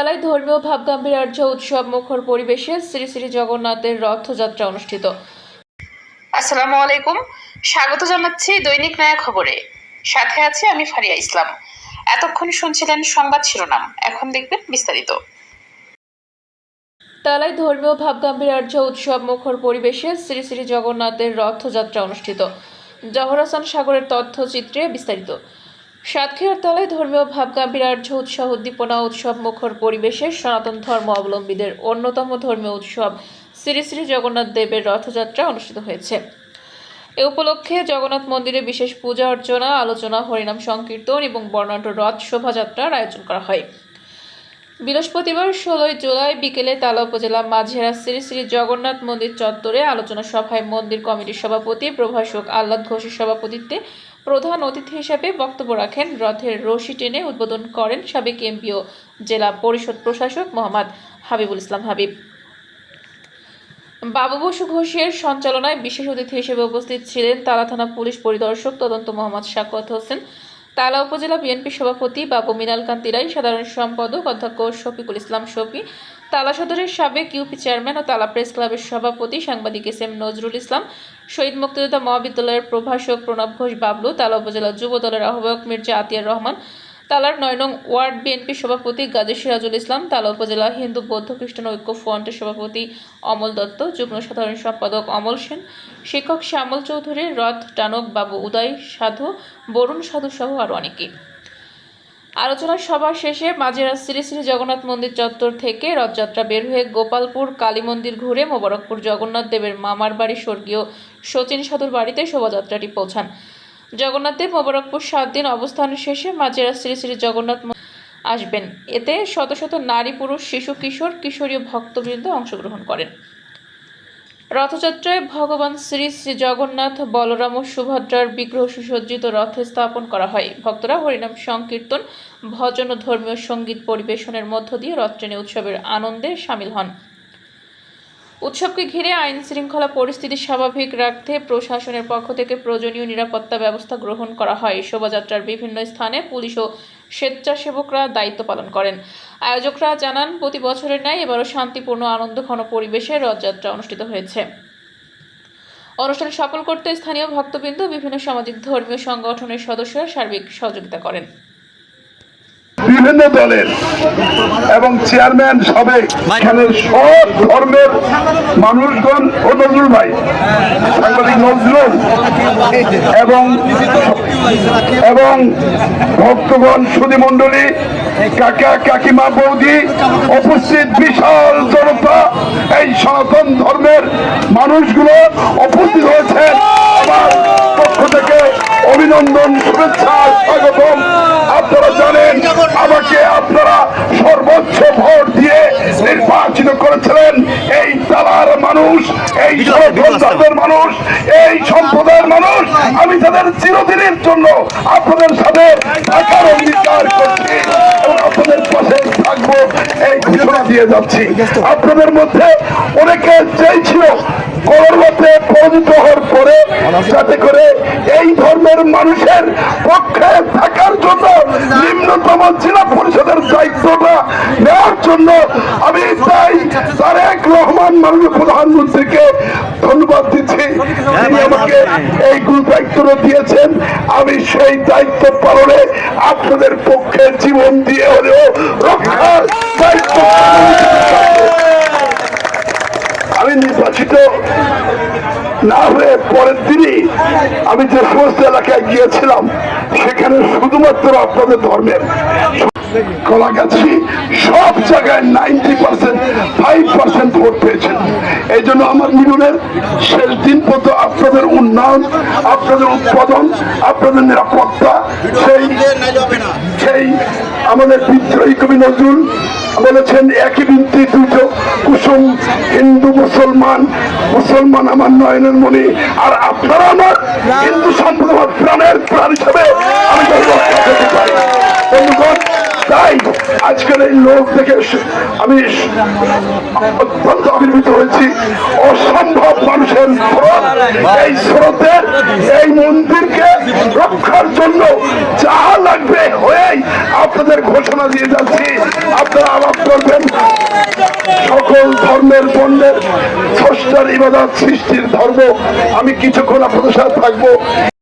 মেলায় ধর্মীয় ভাবগাম্ভীর্য উৎসব মুখর পরিবেশে শ্রী শ্রী জগন্নাথের রথযাত্রা অনুষ্ঠিত। আসসালামু আলাইকুম, স্বাগত জানাচ্ছি দৈনিক নয়া খবরে। সাথে আছি আমি ফারিয়া ইসলাম। এতক্ষণ শুনছিলেন সংবাদ শিরোনাম, এখন দেখবেন বিস্তারিত। মেলায় ধর্মীয় ভাবগাম্ভীর্য উৎসব মুখর পরিবেশে শ্রী শ্রী জগন্নাথের রথযাত্রা অনুষ্ঠিত। জহর হাসান সাগরের তথ্যচিত্রে বিস্তারিত। সাতক্ষীরার তলায় ধর্মীয় ভাবগাম্ভীর্য উৎসাহ উদ্দীপনা উৎসব মুখর পরিবেশে সনাতন ধর্ম অবলম্বীদের অন্যতম ধর্মীয় উৎসব শ্রী শ্রী জগন্নাথ দেবের রথযাত্রা অনুষ্ঠিত হয়েছে। এ উপলক্ষে জগন্নাথ মন্দিরে বিশেষ পূজা অর্চনা, আলোচনা, হরিনাম সংকীর্তন এবং বর্ণাঢ্য রথ শোভাযাত্রার আয়োজন করা হয়। বৃহস্পতিবার 16 জুলাই বিকেলে তালা উপজেলা মাঝেরা শ্রী শ্রী জগন্নাথ মন্দির চত্বরে আলোচনা সভায় মন্দির কমিটির সভাপতি প্রভাষক আহ্লাদ ঘোষের সভাপতিত্বে প্রধান অতিথি হিসেবে বক্তব্য রাখেন। রথের রশি টেনে উদ্বোধন করেন সাবেক এমপি ও জেলা পরিষদ প্রশাসক মোহাম্মদ হাবিবুল ইসলাম হাবিব। বাবু বসু ঘোষের সঞ্চালনায় বিশেষ অতিথি হিসেবে উপস্থিত ছিলেন তালা থানা পুলিশ পরিদর্শক তদন্ত মোহাম্মদ শাকওয়াত হোসেন, তালা উপজেলা বিএনপি সভাপতি বাবু মিনাল কান্তি রায়, সাধারণ সম্পাদক অধ্যক্ষ শফিকুল ইসলাম শফি, তালা সদরের সাবেক ইউপি চেয়ারম্যান ও তালা প্রেস ক্লাবের সভাপতি সাংবাদিক এস.এম. নজরুল ইসলাম, শহীদ মুক্তিযোদ্ধা মহাবিদ্যালয়ের প্রভাষক প্রণব ঘোষ বাবলু, তালা উপজেলা যুব দলের আহ্বায়ক মির্জা আতিয়ার রহমান, তালার 9 নং ওয়ার্ড বিএনপি সভাপতি গাজী সিরাজুল ইসলাম, তালা উপজেলা হিন্দু বৌদ্ধ খ্রিস্টান ঐক্য ফ্রন্টের সভাপতি অমল দত্ত, যুগ্ম সাধারণ সম্পাদক অমল সেন, শিক্ষক শ্যামল চৌধুরী, রথ টানক বাবু উদয় সাধু, বরুণ সাধু সহ আরও অনেকে। আলোচনা সভা শেষে মাঝেরা শ্রী শ্রী জগন্নাথ মন্দির চত্বর থেকে রথযাত্রা বের হয়ে গোপালপুর কালী মন্দির ঘুরে মোবারকপুর জগন্নাথ দেবের মামার বাড়ি স্বর্গীয় শচীন সাধুর বাড়িতে শোভাযাত্রাটি পৌঁছান। জগন্নাথ দেব মোবারকপুর 7 দিন অবস্থান শেষে মাঝেরা শ্রী শ্রী জগন্নাথ আসবেন। এতে শত শত নারী, পুরুষ, শিশু, কিশোর, কিশোরীয় ভক্তবৃন্দ অংশগ্রহণ করেন। রথযাত্রায় ভগবান শ্রী শ্রী জগন্নাথ, বলরাম ও সুভদ্রার বিগ্রহ সুসজ্জিত রথে স্থাপন করা হয়। ভক্তরা হরিনাম সংকীর্তন, ভজন ও ধর্মীয় সঙ্গীত পরিবেশনের মধ্য দিয়ে রথ টেনে উৎসবের আনন্দে সামিল হন। উৎসবকে ঘিরে আইন শৃঙ্খলা পরিস্থিতি স্বাভাবিক রাখতে প্রশাসনের পক্ষ থেকে প্রয়োজনীয় নিরাপত্তা ব্যবস্থা গ্রহণ করা হয়। শোভাযাত্রার বিভিন্ন স্থানে পুলিশ ও স্বেচ্ছাসেবকরা দায়িত্ব পালন করেন। আয়োজকরা জানান, প্রতি বছরের ন্যায় এবারও শান্তিপূর্ণ আনন্দঘন পরিবেশে রথযাত্রা অনুষ্ঠিত হয়েছে। অনুষ্ঠান সফল করতে স্থানীয় ভক্তবৃন্দ, বিভিন্ন সামাজিক ধর্মীয় সংগঠনের সদস্যরা সার্বিক সহযোগিতা করেন। বিভিন্ন দলের এবং চেয়ারম্যান সাবেক এখানে সব ধর্মের মানুষগণ ও নজরুল ভাই, সাংবাদিক নজরুল এবং ভক্তগণ, সুধী মন্ডলী, কাকা কাকিমা, বৌদি, উপস্থিত বিশাল জনতা, এই সনাতন ধর্মের মানুষগুলো উপস্থিত হয়েছেন। আমার পক্ষ থেকে অভিনন্দন, শুভেচ্ছা, স্বাগতম। আপনারা জানেন, আমাকে আপনারা সর্বোচ্চ ভোট দিয়ে নির্বাচিত করেছিলেন। এই তালার মানুষ, এই সনাতন মানুষ, এই সম্প্রদায়ের মানুষ, আমি তাদের চিরদিনের জন্য আপনাদের সাথে থাকার অঙ্গীকার করছি এবং আপনাদের পাশে থাকবো এই ঘোষণা দিয়ে যাচ্ছি। আপনাদের মধ্যে অনেকে চেয়েছিল করোনাতে পরাজিত হওয়ার পরে যাতে করে এই ধর্মের মানুষের পক্ষে থাকার জন্য নিম্নতম জেলা পরিষদের দায়িত্বটা নেওয়ার জন্য আমি তাই তারেক রহমান মাননীয় প্রধানমন্ত্রীকে ধন্যবাদ দিচ্ছি। তিনি আমাকে এই দায়িত্বটা দিয়েছেন। আমি সেই দায়িত্ব পালনে আপনাদের পক্ষে জীবন দিয়ে হলেও রক্ষার দায়িত্ব। আমি নির্বাচিত না হয়ে পরের দিনই আমি যে সমস্ত এলাকায় গিয়েছিলাম সেখানে শুধুমাত্র আপনাদের ধর্মের কলাগাছি সব জায়গায় 90% 5% ভোট পেয়েছেন। এই জন্য আমার মিলনের শেষ দিন পর্যন্ত আপনাদের উন্নয়ন, আপনাদের উৎপাদন, আপনাদের নিরাপত্তা, সেই আমাদের বিদ্রোহী কবি নজরুল বলেছেন, একই বিনতি দুটো কুসুম, হিন্দু মুসলমান, মুসলমান আমার নয়নের মণি, আর আপনারা আমার হিন্দু সম্প্রদায় প্রাণের প্রাণ হিসেবে আমি বন্ধুগণ, তাই আজকের এই লোক দেখে আমি অত্যন্ত আবির্ভূত হয়েছি। অসম্ভব মানুষের স্রোত, এই স্রোতের এই মন্দিরকে রক্ষার জন্য যা লাগবে হয়েই আপনাদের ঘোষণা দিয়ে যাচ্ছি, আপনারা আলাপ করবেন। সকল ধর্মের বর্ণের স্রষ্টার ইবাদত সৃষ্টির ধর্ম। আমি কিছুক্ষণ আপনাদের সাথে থাকবো।